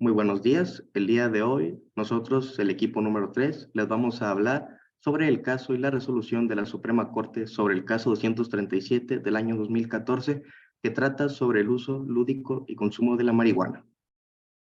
Muy buenos días. El día de hoy, nosotros, el equipo número 3, les vamos a hablar sobre el caso y la resolución de la Suprema Corte sobre el caso 237 del año 2014, que trata sobre el uso lúdico y consumo de la marihuana.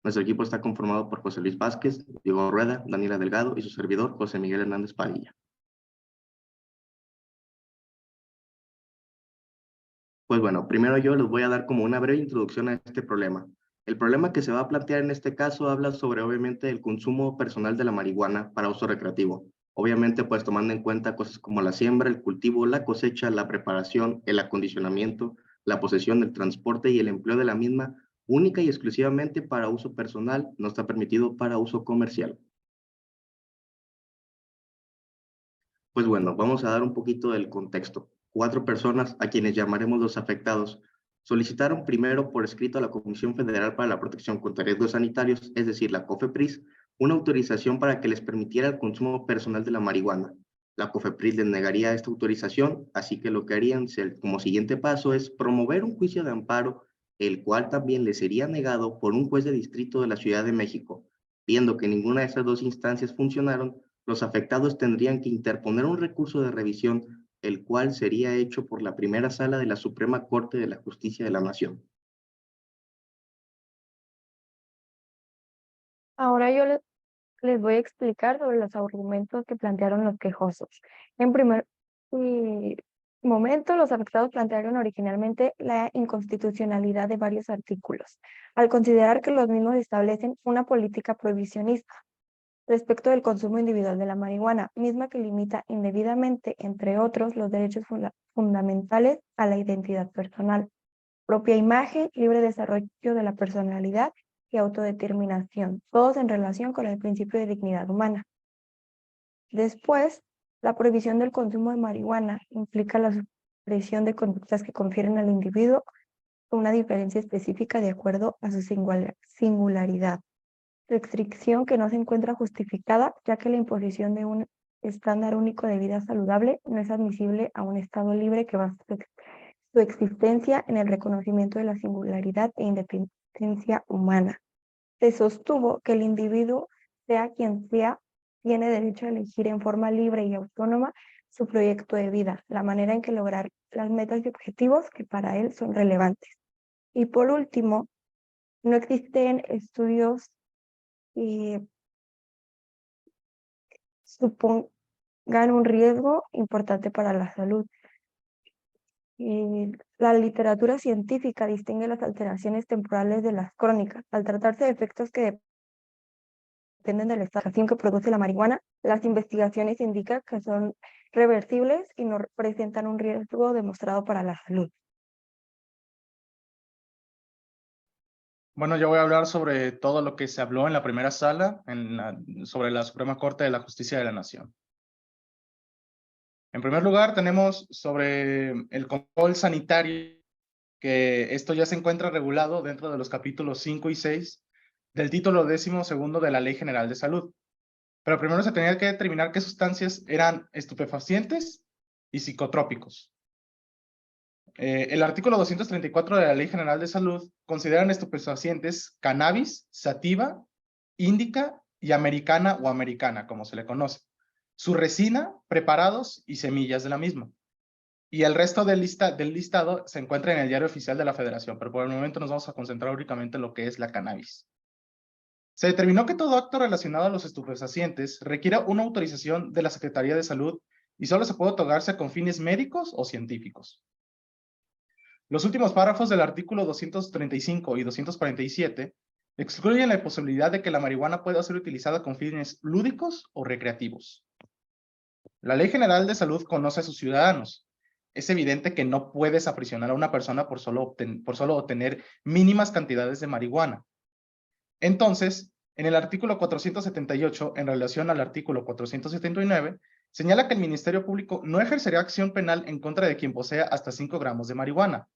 Nuestro equipo está conformado por José Luis Vázquez, Diego Rueda, Daniela Delgado y su servidor, José Miguel Hernández Padilla. Pues bueno, primero yo les voy a dar como una breve introducción a este problema. El problema que se va a plantear en este caso habla sobre obviamente el consumo personal de la marihuana para uso recreativo. Obviamente pues tomando en cuenta cosas como la siembra, el cultivo, la cosecha, la preparación, el acondicionamiento, la posesión, el transporte y el empleo de la misma única y exclusivamente para uso personal, no está permitido para uso comercial. Pues bueno, vamos a dar un poquito del contexto. 4 personas, a quienes llamaremos los afectados, solicitaron primero por escrito a la Comisión Federal para la Protección contra Riesgos Sanitarios, es decir, la COFEPRIS, una autorización para que les permitiera el consumo personal de la marihuana. La COFEPRIS les negaría esta autorización, así que lo que harían como siguiente paso es promover un juicio de amparo, el cual también les sería negado por un juez de distrito de la Ciudad de México. Viendo que ninguna de esas dos instancias funcionaron, los afectados tendrían que interponer un recurso de revisión, el cual sería hecho por la primera sala de la Suprema Corte de la Justicia de la Nación. Ahora les voy a explicar sobre los argumentos que plantearon los quejosos. En primer y- momento, los afectados plantearon originalmente la inconstitucionalidad de varios artículos, al considerar que los mismos establecen una política prohibicionista respecto del consumo individual de la marihuana, misma que limita indebidamente, entre otros, los derechos fundamentales a la identidad personal, propia imagen, libre desarrollo de la personalidad y autodeterminación, todos en relación con el principio de dignidad humana. Después, la prohibición del consumo de marihuana implica la supresión de conductas que confieren al individuo una diferencia específica de acuerdo a su singularidad, restricción que no se encuentra justificada, ya que la imposición de un estándar único de vida saludable no es admisible a un Estado libre que basa su existencia en el reconocimiento de la singularidad e independencia humana. Se sostuvo que el individuo, sea quien sea, tiene derecho a elegir en forma libre y autónoma su proyecto de vida, la manera en que lograr las metas y objetivos que para él son relevantes. Y por último, no existen estudios que supongan un riesgo importante para la salud. La literatura científica distingue las alteraciones temporales de las crónicas. Al tratarse de efectos que dependen de la estación que produce la marihuana, las investigaciones indican que son reversibles y no presentan un riesgo demostrado para la salud. Bueno, yo voy a hablar sobre todo lo que se habló en la primera sala sobre la Suprema Corte de la Justicia de la Nación. En primer lugar, tenemos sobre el control sanitario, que esto ya se encuentra regulado dentro de los capítulos 5 y 6 del título 12º de la Ley General de Salud. Pero primero se tenía que determinar qué sustancias eran estupefacientes y psicotrópicos. El artículo 234 de la Ley General de Salud consideran estupefacientes cannabis, sativa, índica y americana o americana, como se le conoce, su resina, preparados y semillas de la misma. Y el resto del listado se encuentra en el Diario Oficial de la Federación, pero por el momento nos vamos a concentrar únicamente en lo que es la cannabis. Se determinó que todo acto relacionado a los estupefacientes requiere una autorización de la Secretaría de Salud y solo se puede otorgarse con fines médicos o científicos. Los últimos párrafos del artículo 235 y 247 excluyen la posibilidad de que la marihuana pueda ser utilizada con fines lúdicos o recreativos. La Ley General de Salud conoce a sus ciudadanos. Es evidente que no puedes aprisionar a una persona por solo obtener mínimas cantidades de marihuana. Entonces, en el artículo 478, en relación al artículo 479, señala que el Ministerio Público no ejercerá acción penal en contra de quien posea hasta 5 gramos de marihuana.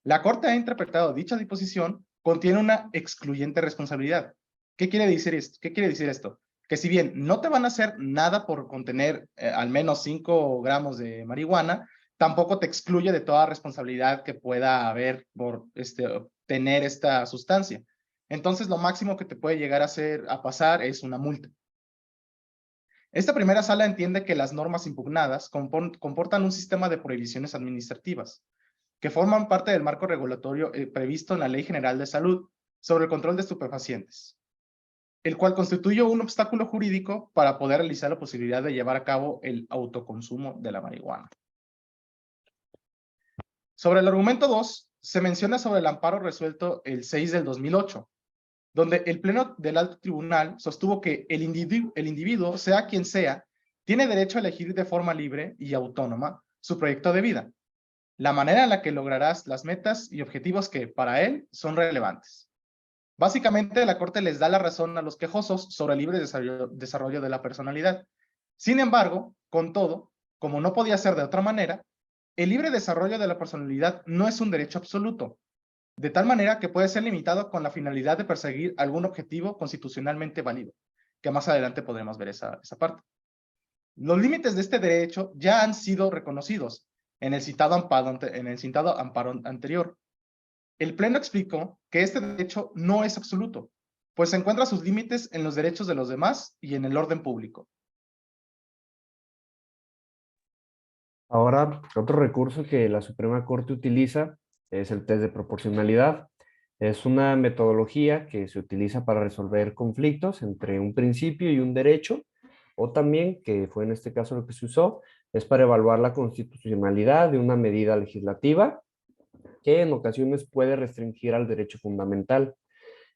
La Corte ha interpretado dicha disposición contiene una excluyente responsabilidad. ¿Qué quiere decir esto? Que si bien no te van a hacer nada por contener al menos 5 gramos de marihuana, tampoco te excluye de toda responsabilidad que pueda haber por obtener esta sustancia. entonces lo máximo que te puede llegar a pasar es una multa. Esta primera sala entiende que las normas impugnadas comportan un sistema de prohibiciones administrativas, que forman parte del marco regulatorio previsto en la Ley General de Salud sobre el control de estupefacientes, el cual constituye un obstáculo jurídico para poder realizar la posibilidad de llevar a cabo el autoconsumo de la marihuana. Sobre el argumento 2, se menciona sobre el amparo resuelto el 6 del 2008, donde el Pleno del Alto Tribunal sostuvo que el individuo, sea quien sea, tiene derecho a elegir de forma libre y autónoma su proyecto de vida, la manera en la que lograrás las metas y objetivos que, para él, son relevantes. Básicamente, la Corte les da la razón a los quejosos sobre el libre desarrollo de la personalidad. Sin embargo, con todo, como no podía ser de otra manera, el libre desarrollo de la personalidad no es un derecho absoluto, de tal manera que puede ser limitado con la finalidad de perseguir algún objetivo constitucionalmente válido, que más adelante podremos ver esa parte. Los límites de este derecho ya han sido reconocidos en el citado amparo anterior. El Pleno explicó que este derecho no es absoluto, pues se encuentra sus límites en los derechos de los demás y en el orden público. Ahora, otro recurso que la Suprema Corte utiliza es el test de proporcionalidad. Es una metodología que se utiliza para resolver conflictos entre un principio y un derecho, o también, que fue en este caso lo que se usó, es para evaluar la constitucionalidad de una medida legislativa que en ocasiones puede restringir al derecho fundamental.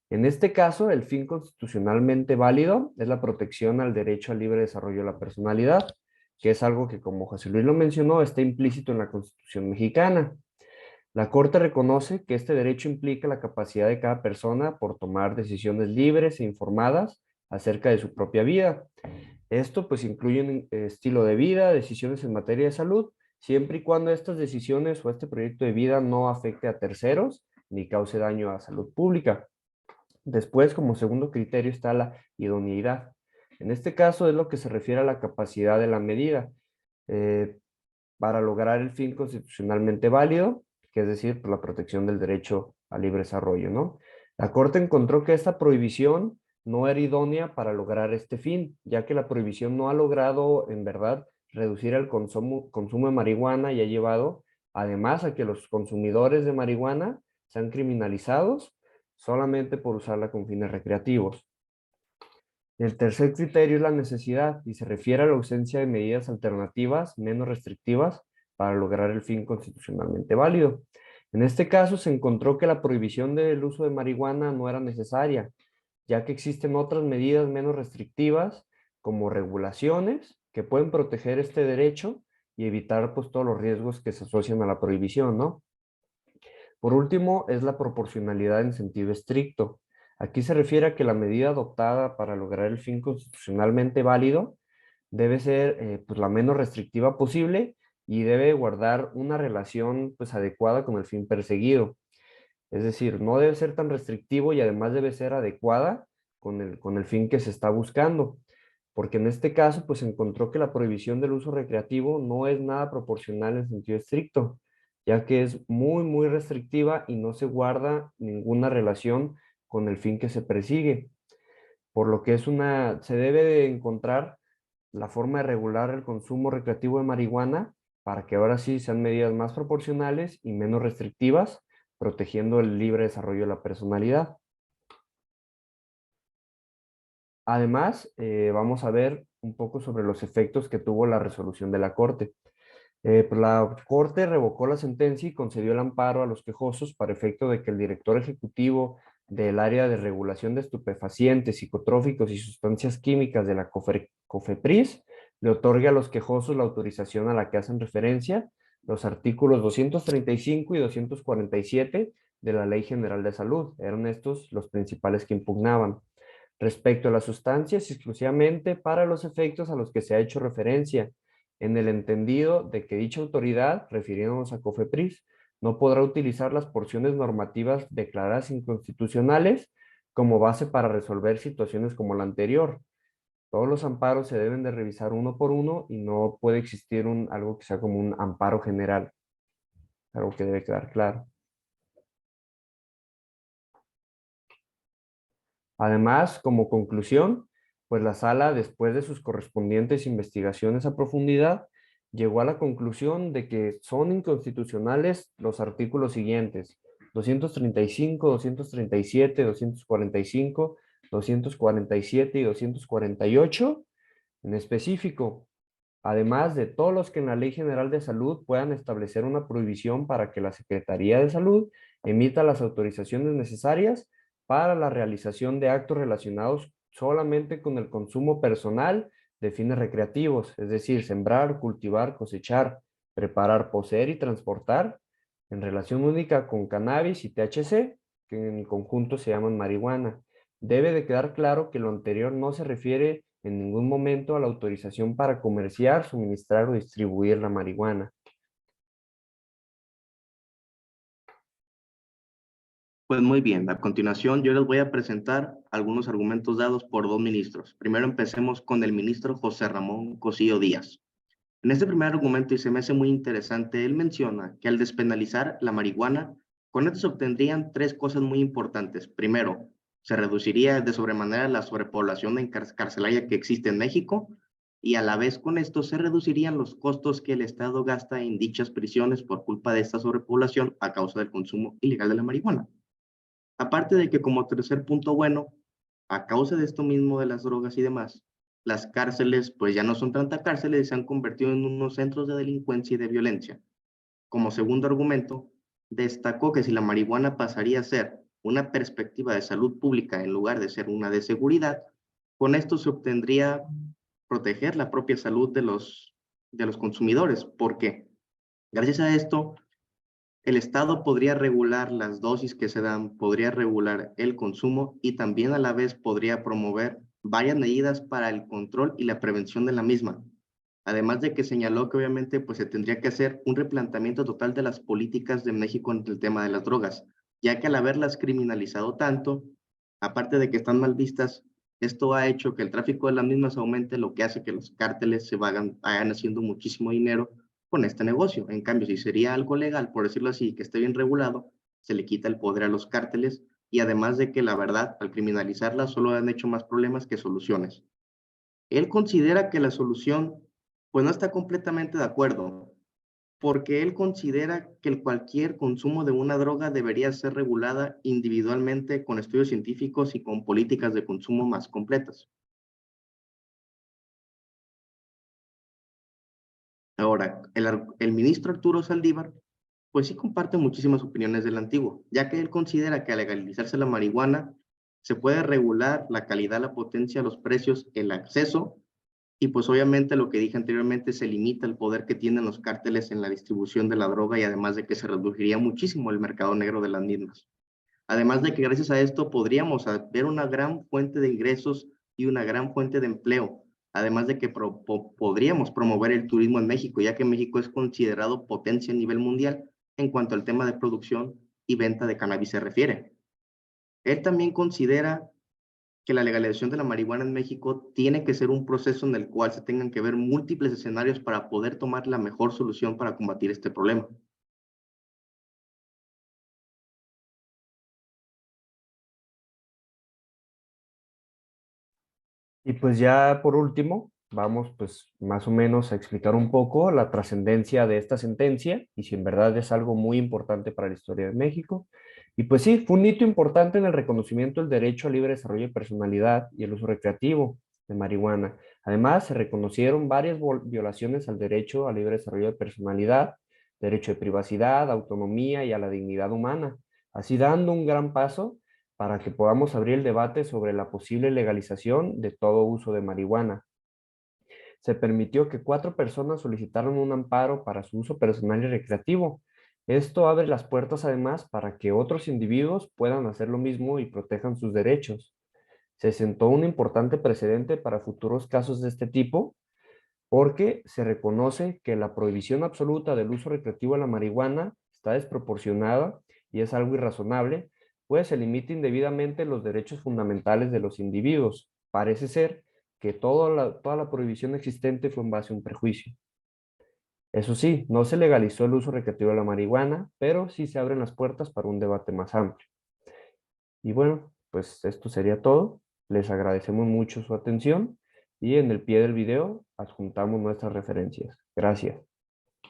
En este caso, el fin constitucionalmente válido es la protección al derecho al libre desarrollo de la personalidad, que es algo que, como José Luis lo mencionó, está implícito en la Constitución mexicana. La Corte reconoce que este derecho implica la capacidad de cada persona por tomar decisiones libres e informadas acerca de su propia vida. Esto pues incluye un estilo de vida, decisiones en materia de salud, siempre y cuando estas decisiones o este proyecto de vida no afecte a terceros ni cause daño a la salud pública. Después, como segundo criterio, está la idoneidad. En este caso es lo que se refiere a la capacidad de la medida eh, para lograr el fin constitucionalmente válido, que es decir, por la protección del derecho al libre desarrollo, ¿no? La Corte encontró que esta prohibición no era idónea para lograr este fin, ya que la prohibición no ha logrado, en verdad, reducir el consumo de marihuana y ha llevado, además, a que los consumidores de marihuana sean criminalizados solamente por usarla con fines recreativos. El tercer criterio es la necesidad y se refiere a la ausencia de medidas alternativas menos restrictivas para lograr el fin constitucionalmente válido. En este caso se encontró que la prohibición del uso de marihuana no era necesaria, ya que existen otras medidas menos restrictivas como regulaciones que pueden proteger este derecho y evitar pues todos los riesgos que se asocian a la prohibición, ¿no? Por último, es la proporcionalidad en sentido estricto. Aquí se refiere a que la medida adoptada para lograr el fin constitucionalmente válido debe ser pues, la menos restrictiva posible y debe guardar una relación pues, adecuada con el fin perseguido. Es decir, no debe ser tan restrictivo y además debe ser adecuada con el fin que se está buscando. Porque en este caso, pues se encontró que la prohibición del uso recreativo no es nada proporcional en sentido estricto, ya que es muy restrictiva y no se guarda ninguna relación con el fin que se persigue. Por lo que se debe de encontrar la forma de regular el consumo recreativo de marihuana para que ahora sí sean medidas más proporcionales y menos restrictivas, protegiendo el libre desarrollo de la personalidad. Además, vamos a ver un poco sobre los efectos que tuvo la resolución de la Corte. Pues la Corte revocó la sentencia y concedió el amparo a los quejosos para efecto de que el director ejecutivo del área de regulación de estupefacientes, psicotróficos y sustancias químicas de la COFEPRIS le otorgue a los quejosos la autorización a la que hacen referencia los artículos 235 y 247 de la Ley General de Salud. Eran estos los principales que impugnaban. Respecto a las sustancias, exclusivamente para los efectos a los que se ha hecho referencia, en el entendido de que dicha autoridad, refiriéndonos a COFEPRIS, no podrá utilizar las porciones normativas declaradas inconstitucionales como base para resolver situaciones como la anterior. Todos los amparos se deben de revisar uno por uno y no puede existir algo que sea como un amparo general, algo que debe quedar claro. Además, como conclusión, pues la sala, después de sus correspondientes investigaciones a profundidad, llegó a la conclusión de que son inconstitucionales los artículos siguientes: 235, 237, 245, 247 y 248 en específico, además de todos los que en la Ley General de Salud puedan establecer una prohibición para que la Secretaría de Salud emita las autorizaciones necesarias para la realización de actos relacionados solamente con el consumo personal de fines recreativos, es decir, sembrar, cultivar, cosechar, preparar, poseer y transportar, en relación única con cannabis y THC, que en conjunto se llaman marihuana. Debe de quedar claro que lo anterior no se refiere en ningún momento a la autorización para comerciar, suministrar o distribuir la marihuana. Pues muy bien, a continuación yo les voy a presentar algunos argumentos dados por dos ministros. Primero empecemos con el ministro José Ramón Cosío Díaz. En este primer argumento, y se me hace muy interesante, él menciona que al despenalizar la marihuana, con esto se obtendrían tres cosas muy importantes. Primero, se reduciría de sobremanera la sobrepoblación carcelaria que existe en México, y a la vez con esto se reducirían los costos que el Estado gasta en dichas prisiones por culpa de esta sobrepoblación a causa del consumo ilegal de la marihuana. Aparte de que, como tercer punto bueno, a causa de esto mismo de las drogas y demás, las cárceles pues ya no son tantas cárceles y se han convertido en unos centros de delincuencia y de violencia. Como segundo argumento, destacó que si la marihuana pasaría a ser una perspectiva de salud pública en lugar de ser una de seguridad, con esto se obtendría proteger la propia salud de los consumidores. ¿Por qué? Gracias a esto, el Estado podría regular las dosis que se dan, podría regular el consumo y también a la vez podría promover varias medidas para el control y la prevención de la misma. Además de que señaló que obviamente pues se tendría que hacer un replanteamiento total de las políticas de México en el tema de las drogas, ya que al haberlas criminalizado tanto, aparte de que están mal vistas, esto ha hecho que el tráfico de las mismas aumente, lo que hace que los cárteles se vayan haciendo muchísimo dinero con este negocio. En cambio, si sería algo legal, por decirlo así, que esté bien regulado, se le quita el poder a los cárteles y además de que la verdad, al criminalizarla, solo han hecho más problemas que soluciones. Él considera que la solución, pues no está completamente de acuerdo, porque él considera que cualquier consumo de una droga debería ser regulada individualmente con estudios científicos y con políticas de consumo más completas. Ahora, el ministro Arturo Saldívar, pues sí comparte muchísimas opiniones del antiguo, ya que él considera que al legalizarse la marihuana se puede regular la calidad, la potencia, los precios, el acceso y pues obviamente lo que dije anteriormente se limita el poder que tienen los cárteles en la distribución de la droga y además de que se reduciría muchísimo el mercado negro de las mismas. Además de que gracias a esto podríamos ver una gran fuente de ingresos y una gran fuente de empleo. Además de que podríamos promover el turismo en México, ya que México es considerado potencia a nivel mundial en cuanto al tema de producción y venta de cannabis se refiere. Él también considera que la legalización de la marihuana en México tiene que ser un proceso en el cual se tengan que ver múltiples escenarios para poder tomar la mejor solución para combatir este problema. Y pues ya por último, vamos pues más o menos a explicar un poco la trascendencia de esta sentencia y si en verdad es algo muy importante para la historia de México. Y pues sí, fue un hito importante en el reconocimiento del derecho al libre desarrollo de personalidad y el uso recreativo de marihuana. Además, se reconocieron varias violaciones al derecho al libre desarrollo de personalidad, derecho de privacidad, autonomía y a la dignidad humana, así dando un gran paso para que podamos abrir el debate sobre la posible legalización de todo uso de marihuana. Se permitió que 4 personas solicitaran un amparo para su uso personal y recreativo. Esto abre las puertas además para que otros individuos puedan hacer lo mismo y protejan sus derechos. Se sentó un importante precedente para futuros casos de este tipo porque se reconoce que la prohibición absoluta del uso recreativo de la marihuana está desproporcionada y es algo irrazonable, pues se limita indebidamente los derechos fundamentales de los individuos. Parece ser que toda la prohibición existente fue en base a un prejuicio. Eso sí, no se legalizó el uso recreativo de la marihuana, pero sí se abren las puertas para un debate más amplio. Y bueno, pues esto sería todo. Les agradecemos mucho su atención y en el pie del video adjuntamos nuestras referencias. Gracias.